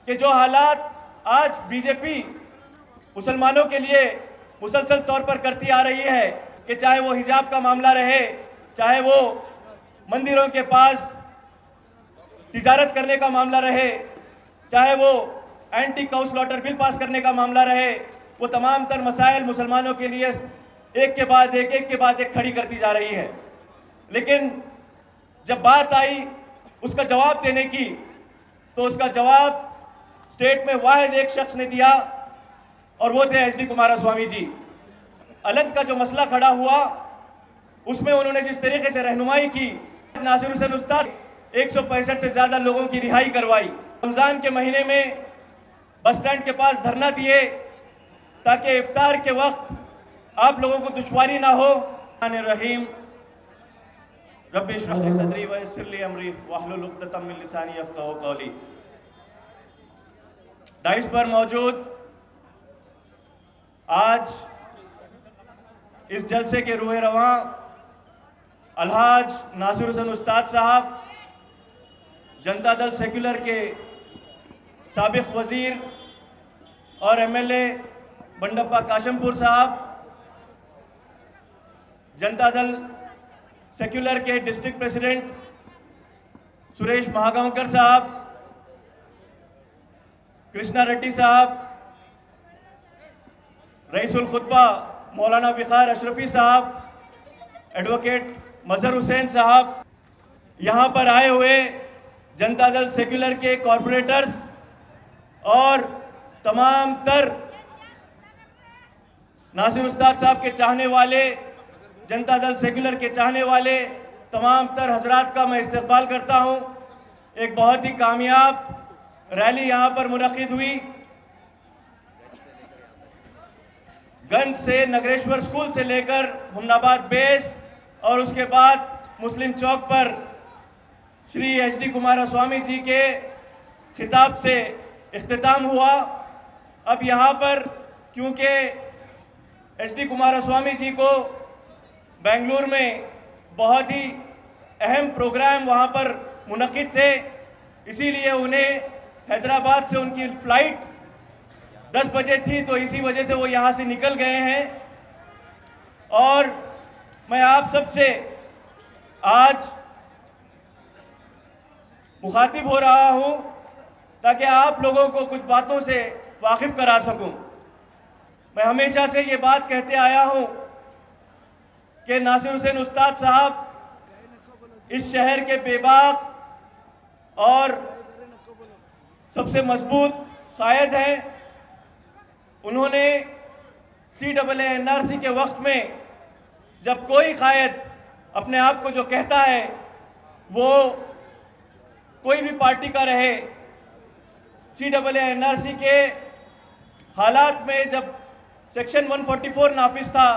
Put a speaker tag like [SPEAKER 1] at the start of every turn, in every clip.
[SPEAKER 1] कि जो हालात आज बीजेपी मुसलमानों के लिए मुसलसल तौर पर करती आ रही है, कि चाहे वो हिजाब का मामला रहे, चाहे वो मंदिरों के पास तिजारत करने का मामला रहे, चाहे वो anti cow slaughter bill pass करने का मामला रहे, वो तमाम तर मसाइल मुसलमानों के लिए एक के बाद एक खड़ी करती जा रही है। लेकिन जब बात आई उसका जवाब देने की, तो उसका जवाब स्टेट में वाहिद एक शख्स ने दिया और वो थे एचडी कुमारस्वामी जी। अलंत का जो मसला खड़ा हुआ उसमें उन्होंने जिस तरीके से रहनुमाई की, नासिर हुसैन उस्ताद 165 से ज़्यादा लोगों की रिहाई करवाई। रमज़ान के महीने में बस स्टैंड के पास धरना दिए ताकि इफ्तार के वक्त आप लोगों को दुश्वारी ना हो। रहीम रब्बी इश्रह ली सदरी व यस्सिर ली अमरी वहलुल उक़दतम मिन लिसानी यफ़क़हू क़ौली। डाइस पर मौजूद आज इस जलसे के रूह रवां अलहाज नासिर हुसैन उस्ताद साहब, जनता दल सेक्युलर के साबिक वज़ीर और एमएलए बंडप्पा काशमपुर साहब, जनता दल सेक्युलर के डिस्ट्रिक्ट प्रेसिडेंट सुरेश महागांवकर साहब, कृष्णा रेड्डी साहब, रईसुल खुतबा मौलाना फ़िख़ार अशरफी साहब, एडवोकेट मजहर हुसैन साहब, यहाँ पर आए हुए जनता दल सेक्युलर के कॉरपोरेटर्स और तमाम तर नासिर उस्ताद साहब के चाहने वाले, जनता दल सेक्युलर के चाहने वाले तमाम तर हजरात का मैं इस्तकबाल करता हूँ। एक बहुत ही कामयाब रैली यहाँ पर मुनक़िद हुई। गंज से नगरेश्वर स्कूल से लेकर हुमनाबाद बेस और उसके बाद मुस्लिम चौक पर श्री एचडी कुमारस्वामी जी के खिताब से इख्तिताम हुआ। अब यहाँ पर क्योंकि एचडी कुमारस्वामी जी को बेंगलुरु में बहुत ही अहम प्रोग्राम वहाँ पर मुनक़िद थे, इसीलिए उन्हें हैदराबाद से उनकी फ़्लाइट 10 बजे थी, तो इसी वजह से वो यहाँ से निकल गए हैं। और मैं आप सबसे आज मुखातिब हो रहा हूँ ताकि आप लोगों को कुछ बातों से वाकिफ़ करा सकूँ। मैं हमेशा से ये बात कहते आया हूँ कि नासिर हुसैन उस्ताद साहब इस शहर के बेबाक और सबसे मजबूत कायद हैं। उन्होंने CAA-NRC के वक्त में जब कोई कायद अपने आप को जो कहता है वो कोई भी पार्टी का रहे, CAA-NRC के हालात में जब सेक्शन 144 नाफिज था,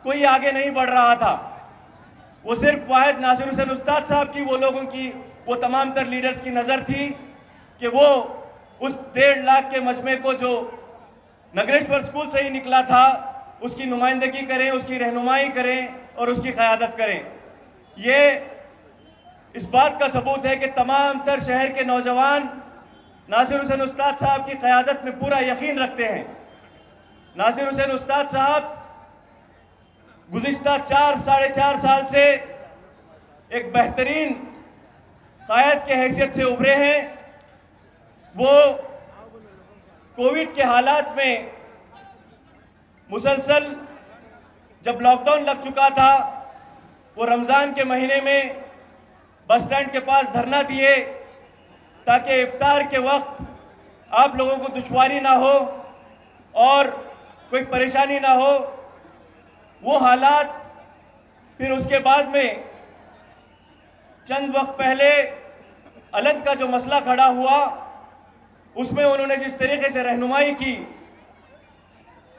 [SPEAKER 1] कोई आगे नहीं बढ़ रहा था। वो सिर्फ वाहिद नासिर हुसैन उस्ताद साहब की, वो लोगों की, वो तमाम तर लीडर्स की नज़र थी कि वो उस 1.5 लाख के मजमे को जो नगरेश्वर स्कूल से ही निकला था उसकी नुमाइंदगी करें, उसकी रहनुमाई करें और उसकी क़यादत करें। ये इस बात का सबूत है कि तमाम तर शहर के नौजवान नासिर हुसैन उस्ताद साहब की क़यादत में पूरा यकीन रखते हैं। नासिर हुसैन उस्ताद साहब गुज़िश्ता 4-4.5 साल से एक बेहतरीन कायद के हैसियत से उभरे हैं। वो कोविड के हालात में मुसलसल जब लॉकडाउन लग चुका था, वो रमज़ान के महीने में बस स्टैंड के पास धरना दिए ताकि इफ्तार के वक्त आप लोगों को दुश्वारी ना हो और कोई परेशानी ना हो। वो हालात फिर उसके बाद में चंद वक्त पहले अलंत का जो मसला खड़ा हुआ उसमें उन्होंने जिस तरीके से रहनुमाई की,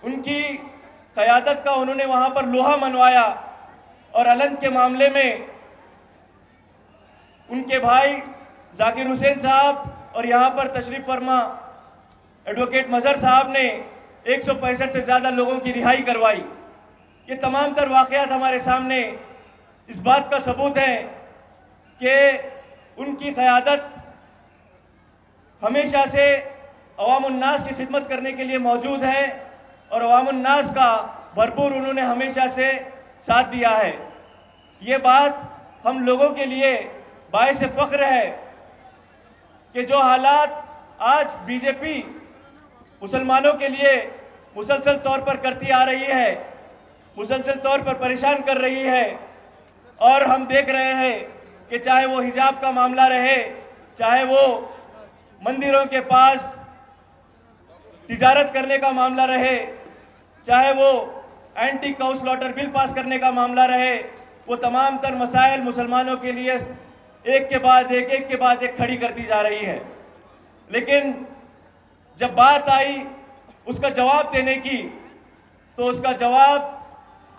[SPEAKER 1] उनकी क़यादत का उन्होंने वहाँ पर लोहा मनवाया और अलंत के मामले में उनके भाई जाकिर हुसैन साहब और यहाँ पर तशरीफ़ फरमा एडवोकेट मजहर साहब ने 165 से ज़्यादा लोगों की रिहाई करवाई। ये तमाम तर वाक़यात हमारे सामने इस बात का सबूत है कि उनकी क़यादत हमेशा से अवामुन्नास की खिदमत करने के लिए मौजूद हैं और अवामुन्नास का भरपूर उन्होंने हमेशा से साथ दिया है। ये बात हम लोगों के लिए बाइस फ़ख्र है कि जो हालात आज बीजेपी मुसलमानों के लिए मुसलसल तौर पर करती आ रही है, मुसलसल तौर पर परेशान कर रही है, और हम देख रहे हैं कि चाहे वो हिजाब का मामला रहे, चाहे वो मंदिरों के पास तिजारत करने का मामला रहे, चाहे वो anti cow slaughter bill pass करने का मामला रहे, वो तमाम तर मसाइल मुसलमानों के लिए एक के बाद एक खड़ी करती जा रही है। लेकिन जब बात आई उसका जवाब देने की, तो उसका जवाब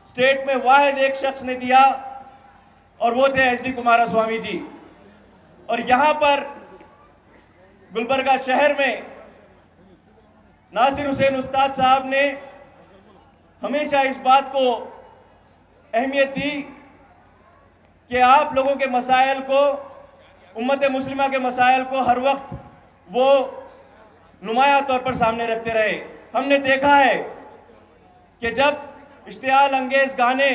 [SPEAKER 1] स्टेट में वाहिद एक शख्स ने दिया और वो थे एच डी कुमारस्वामी जी। और यहाँ पर गुलबर्गा शहर में नासिर हुसैन उस्ताद साहब ने हमेशा इस बात को अहमियत दी कि आप लोगों के मसाइल को, उम्मत मुस्लिमा के मसाइल को हर वक्त वो नुमाया तौर पर सामने रखते रहे। हमने देखा है कि जब इश्तियाल अंगेज गाने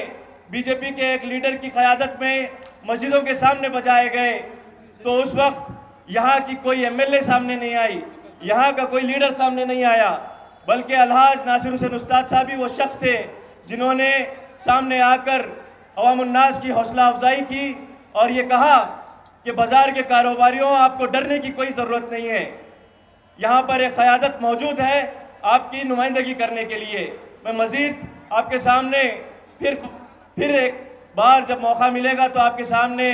[SPEAKER 1] बीजेपी के एक लीडर की क़यादत में मस्जिदों के सामने बजाए गए, तो उस वक्त यहाँ की कोई एमएलए सामने नहीं आई, यहाँ का कोई लीडर सामने नहीं आया, बल्कि अलहाज नासिर हुसैन उस्ताद साहब ही वो शख्स थे जिन्होंने सामने आकर अवामुन्नास की हौसला अफजाई की और ये कहा कि बाज़ार के कारोबारियों, आपको डरने की कोई ज़रूरत नहीं है, यहाँ पर एक क़यादत मौजूद है आपकी नुमाइंदगी करने के लिए। मैं मज़ीद आपके सामने फिर एक बार जब मौका मिलेगा तो आपके सामने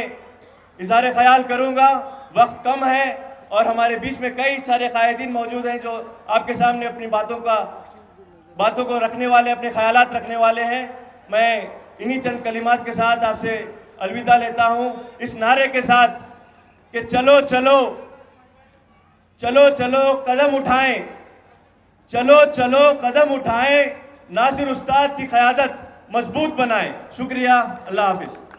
[SPEAKER 1] इज़हार ख़याल करूँगा। वक्त कम है और हमारे बीच में कई सारे कायदीन मौजूद हैं जो आपके सामने अपनी बातों को रखने वाले, अपने ख़यालात रखने वाले हैं। मैं इन्हीं चंद कलिमात के साथ आपसे अलविदा लेता हूँ, इस नारे के साथ कि चलो चलो चलो चलो कदम उठाएं, चलो चलो कदम उठाएं, नासिर उस्ताद की क़यादत मजबूत बनाएं। शुक्रिया, अल्लाह हाफिज़।